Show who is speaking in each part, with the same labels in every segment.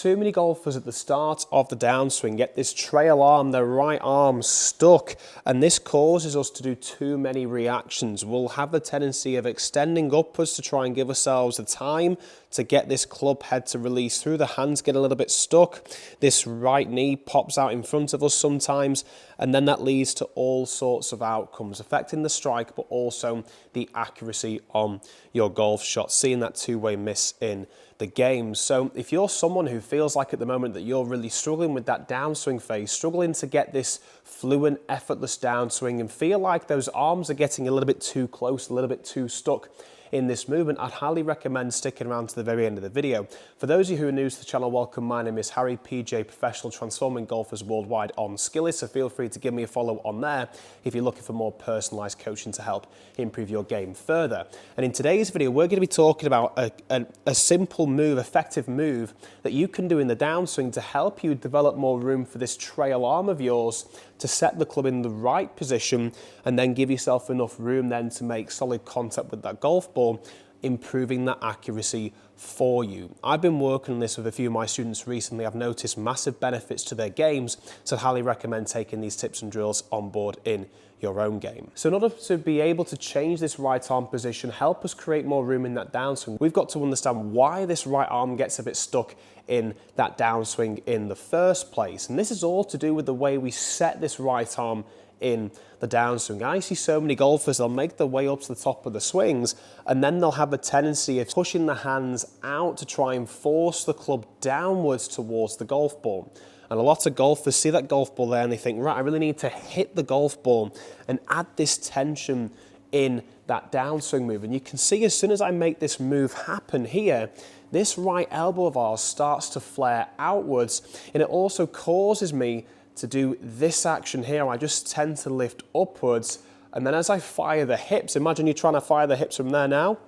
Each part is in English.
Speaker 1: too many golfers at the start of the downswing get this trail arm, their right arm stuck, and this causes us to do too many reactions. We'll have the tendency of extending upwards to try and give ourselves the time to get this club head to release through. The hands get a little bit stuck. This right knee pops out in front of us sometimes, and then that leads to all sorts of outcomes, affecting the strike, but also the accuracy on your golf shot, seeing that two-way miss in the game. So if you're someone who feels like at the moment that you're really struggling with that downswing phase, struggling to get this fluent, effortless downswing and feel like those arms are getting a little bit too close, a little bit too stuck in this movement, I'd highly recommend sticking around to the very end of the video. For those of you who are new to the channel, welcome. My name is Harry, PJ Professional, transforming golfers worldwide on Skilly, so feel free to give me a follow on there if you're looking for more personalised coaching to help improve your game further. And in today's video, we're going to be talking about a simple move, effective move that you can do in the downswing to help you develop more room for this trail arm of yours to set the club in the right position and then give yourself enough room then to make solid contact with that golf ball, improving that accuracy for you. I've been working on this with a few of my students recently. I've noticed massive benefits to their games, so I highly recommend taking these tips and drills on board in your own game. So in order to be able to change this right arm position, help us create more room in that downswing, we've got to understand why this right arm gets a bit stuck in that downswing in the first place. And this is all to do with the way we set this right arm in the downswing. I see so many golfers, they'll make their way up to the top of the swings and then they'll have the tendency of pushing the hands out to try and force the club downwards towards the golf ball. And a lot of golfers see that golf ball there and they think, right, I really need to hit the golf ball and add this tension in that downswing move. And you can see as soon as I make this move happen here, this right elbow of ours starts to flare outwards, and it also causes me to do this action here. I just tend to lift upwards, and then as I fire the hips, imagine you're trying to fire the hips from there now,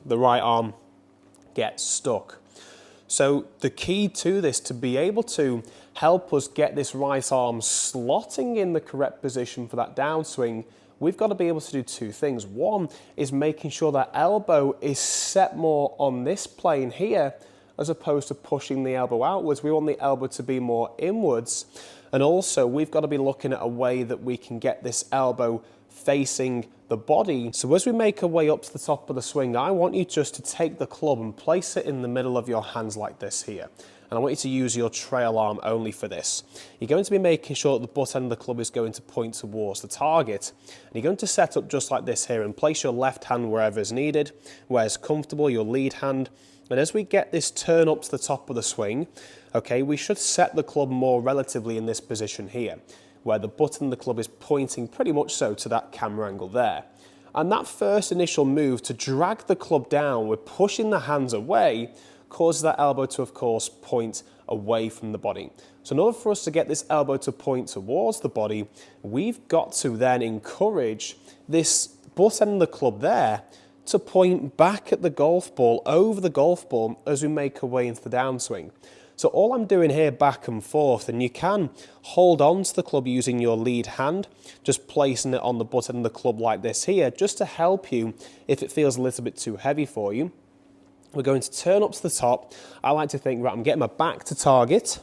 Speaker 1: the right arm gets stuck. So the key to this, to be able to help us get this right arm slotting in the correct position for that downswing, we've got to be able to do two things. One is making sure that elbow is set more on this plane here, as opposed to pushing the elbow outwards. We want the elbow to be more inwards. And also we've got to be looking at a way that we can get this elbow facing the body. So as we make our way up to the top of the swing, I want you just to take the club and place it in the middle of your hands like this here. And I want you to use your trail arm only for this. You're going to be making sure that the butt end of the club is going to point towards the target. And you're going to set up just like this here and place your left hand wherever is needed, where it's comfortable, your lead hand. And as we get this turn up to the top of the swing, okay, we should set the club more relatively in this position here, where the butt end of the club is pointing pretty much so to that camera angle there. And that first initial move to drag the club down, we're pushing the hands away, causes that elbow to, of course, point away from the body. So in order for us to get this elbow to point towards the body, we've got to then encourage this butt end of the club there to point back at the golf ball, over the golf ball, as we make our way into the downswing. So all I'm doing here back and forth, and you can hold on to the club using your lead hand, just placing it on the butt end of the club like this here, just to help you if it feels a little bit too heavy for you. We're going to turn up to the top. I like to think, right, I'm getting my back to target,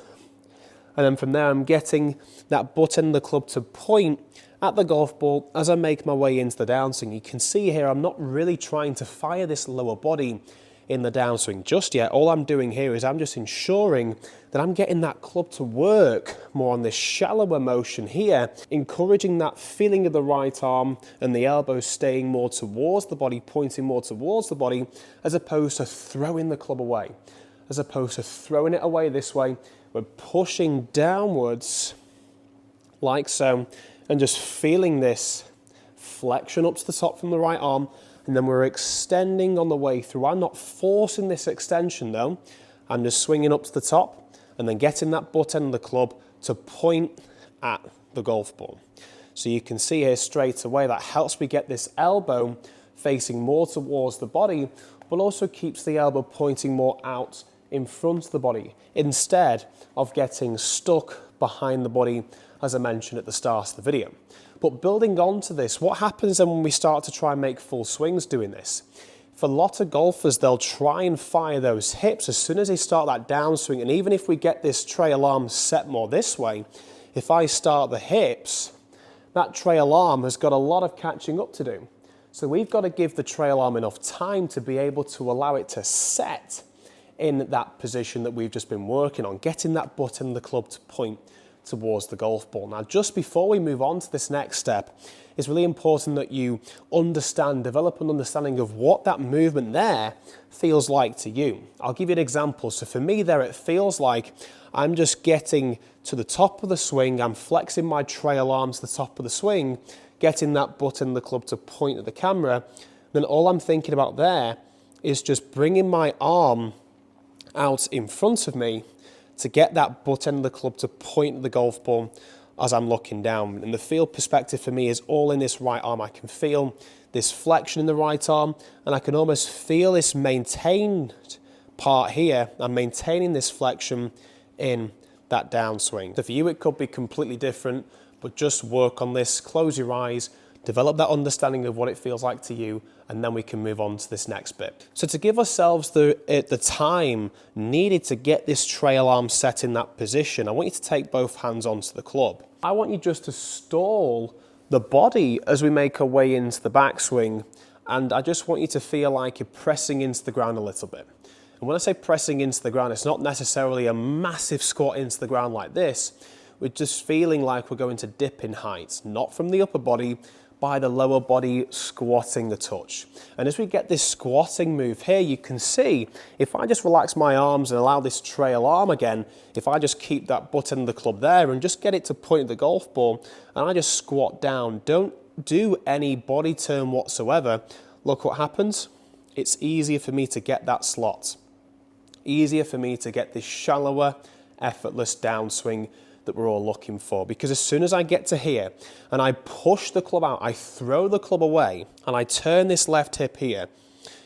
Speaker 1: and then from there I'm getting that butt end of the club to point at the golf ball as I make my way into the downswing. You can see here I'm not really trying to fire this lower body in the downswing just yet. All I'm doing here is I'm just ensuring that I'm getting that club to work more on this shallower motion here, encouraging that feeling of the right arm and the elbow staying more towards the body, pointing more towards the body, as opposed to throwing the club away. As opposed to throwing it away this way, we're pushing downwards like so, and just feeling this flexion up to the top from the right arm, and then we're extending on the way through. I'm not forcing this extension though. I'm just swinging up to the top and then getting that butt end of the club to point at the golf ball. So you can see here straight away that helps me get this elbow facing more towards the body, but also keeps the elbow pointing more out in front of the body, instead of getting stuck behind the body, as I mentioned at the start of the video. But building on to this, what happens then when we start to try and make full swings doing this? For a lot of golfers, they'll try and fire those hips as soon as they start that downswing. And even if we get this trail arm set more this way, if I start the hips, that trail arm has got a lot of catching up to do. So we've got to give the trail arm enough time to be able to allow it to set in that position that we've just been working on, getting that butt end of the club to point towards the golf ball. Now, just before we move on to this next step, it's really important that you develop an understanding of what that movement there feels like to you. I'll give you an example. So for me there, it feels like I'm just getting to the top of the swing, I'm flexing my trail arm to the top of the swing, getting that butt end of the club to point at the camera. Then all I'm thinking about there is just bringing my arm out in front of me to get that butt end of the club to point at the golf ball as I'm looking down. And the field perspective for me is all in this right arm. I can feel this flexion in the right arm, and I can almost feel this maintained part here. I'm maintaining this flexion in that downswing. So for you, it could be completely different, but just work on this, close your eyes, develop that understanding of what it feels like to you, and then we can move on to this next bit. So to give ourselves the time needed to get this trail arm set in that position, I want you to take both hands onto the club. I want you just to stall the body as we make our way into the backswing, and I just want you to feel like you're pressing into the ground a little bit. And when I say pressing into the ground, it's not necessarily a massive squat into the ground like this. We're just feeling like we're going to dip in height, not from the upper body, by the lower body squatting the touch. And as we get this squatting move here, you can see if I just relax my arms and allow this trail arm again, if I just keep that butt end of the club there and just get it to point at the golf ball, and I just squat down, don't do any body turn whatsoever, look what happens. It's easier for me to get that slot. Easier for me to get this shallower, effortless downswing that we're all looking for. Because as soon as I get to here and I push the club out, I throw the club away and I turn this left hip here,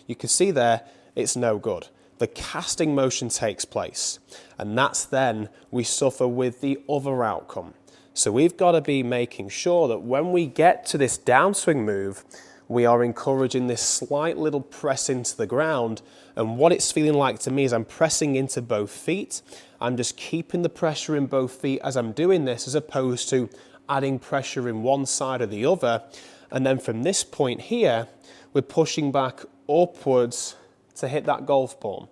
Speaker 1: you can see there it's no good. The casting motion takes place, and that's then we suffer with the other outcome. So we've got to be making sure that when we get to this downswing move, we are encouraging this slight little press into the ground. And what it's feeling like to me is I'm pressing into both feet. I'm just keeping the pressure in both feet as I'm doing this, as opposed to adding pressure in one side or the other. And then from this point here, we're pushing back upwards to hit that golf ball.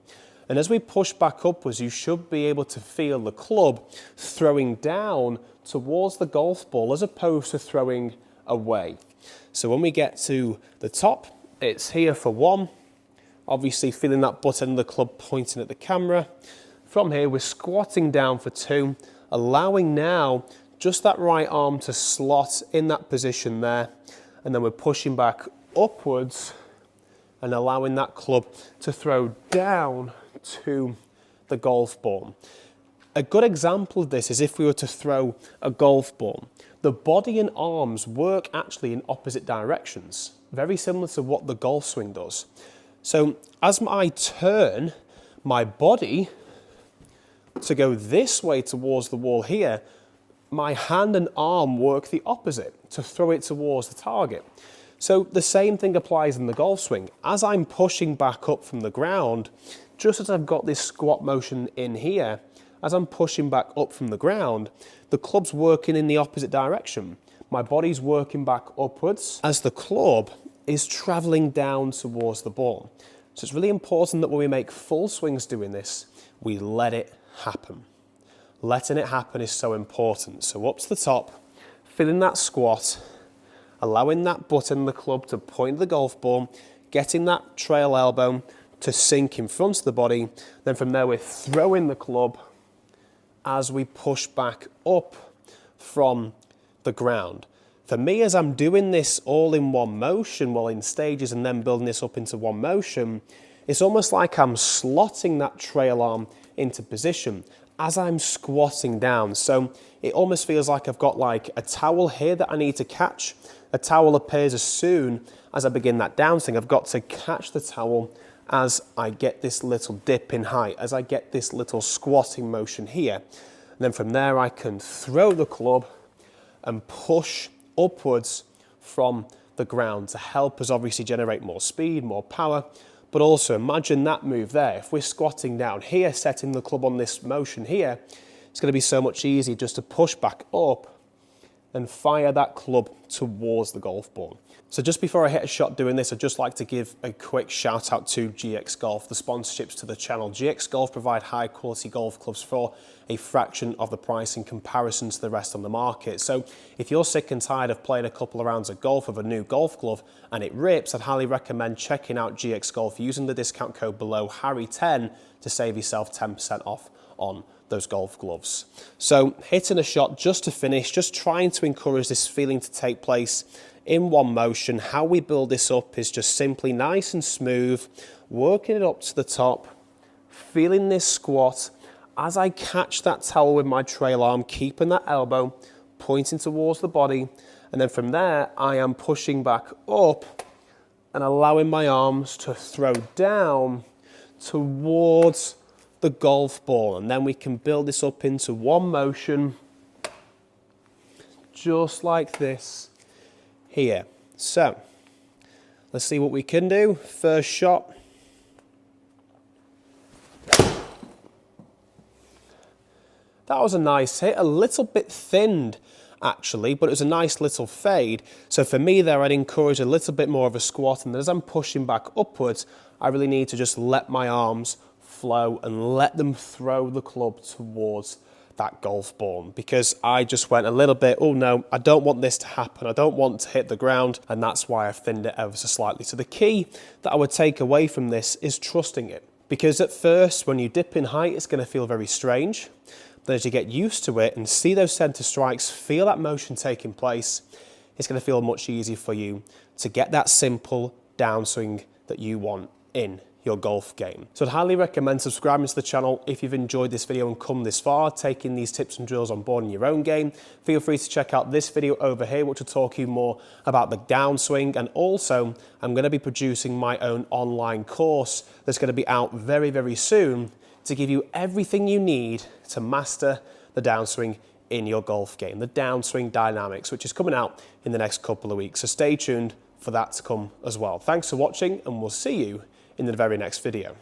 Speaker 1: And as we push back upwards, you should be able to feel the club throwing down towards the golf ball as opposed to throwing away. So when we get to the top, it's here for one. Obviously feeling that butt end of the club pointing at the camera. From here, we're squatting down for two, allowing now just that right arm to slot in that position there. And then we're pushing back upwards and allowing that club to throw down to the golf ball. A good example of this is if we were to throw a golf ball. The body and arms work actually in opposite directions, very similar to what the golf swing does. So as I turn my body to go this way towards the wall here, my hand and arm work the opposite to throw it towards the target. So the same thing applies in the golf swing. As I'm pushing back up from the ground, just as I've got this squat motion in here, as I'm pushing back up from the ground, the club's working in the opposite direction. My body's working back upwards as the club is traveling down towards the ball. So it's really important that when we make full swings doing this, we let it happen. Letting it happen is so important. So up to the top, feeling that squat, allowing that butt end of the club to point the golf ball, getting that trail elbow to sink in front of the body. Then from there, we're throwing the club as we push back up from the ground. For me, as I'm doing this all in one motion, well, in stages, and then building this up into one motion, it's almost like I'm slotting that trail arm into position as I'm squatting down. So it almost feels like I've got like a towel here that I need to catch. A towel appears as soon as I begin that downswing. I've got to catch the towel as I get this little dip in height, as I get this little squatting motion here. And then from there, I can throw the club and push upwards from the ground to help us obviously generate more speed, more power. But also imagine that move there. If we're squatting down here, setting the club on this motion here, it's going to be so much easier just to push back up and fire that club towards the golf ball. So just before I hit a shot doing this, I'd just like to give a quick shout out to GX Golf, the sponsorships to the channel. GX Golf provide high quality golf clubs for a fraction of the price in comparison to the rest on the market. So if you're sick and tired of playing a couple of rounds of golf with a new golf glove and it rips, I'd highly recommend checking out GX Golf using the discount code below Harry10 to save yourself 10% off on those golf gloves. So hitting a shot just to finish, just trying to encourage this feeling to take place in one motion. How we build this up is just simply nice and smooth, working it up to the top, feeling this squat as I catch that towel with my trail arm, keeping that elbow pointing towards the body, and then from there I am pushing back up and allowing my arms to throw down towards the golf ball, and then we can build this up into one motion just like this here. So let's see what we can do. First shot. That was a nice hit, a little bit thinned actually, but it was a nice little fade. So for me there, I'd encourage a little bit more of a squat, and as I'm pushing back upwards, I really need to just let my arms flow and let them throw the club towards that golf ball, because I just went a little bit, oh no, I don't want this to happen, I don't want to hit the ground, and that's why I've thinned it ever so slightly. So the key that I would take away from this is trusting it, because at first when you dip in height it's going to feel very strange, but as you get used to it and see those center strikes, feel that motion taking place, it's going to feel much easier for you to get that simple downswing that you want in your golf game. So I'd highly recommend subscribing to the channel if you've enjoyed this video and come this far, taking these tips and drills on board in your own game. Feel free to check out this video over here, which will talk you more about the downswing, and also I'm going to be producing my own online course that's going to be out very, very soon to give you everything you need to master the downswing in your golf game, the downswing dynamics, which is coming out in the next couple of weeks. So stay tuned for that to come as well. Thanks for watching, and we'll see you in the very next video.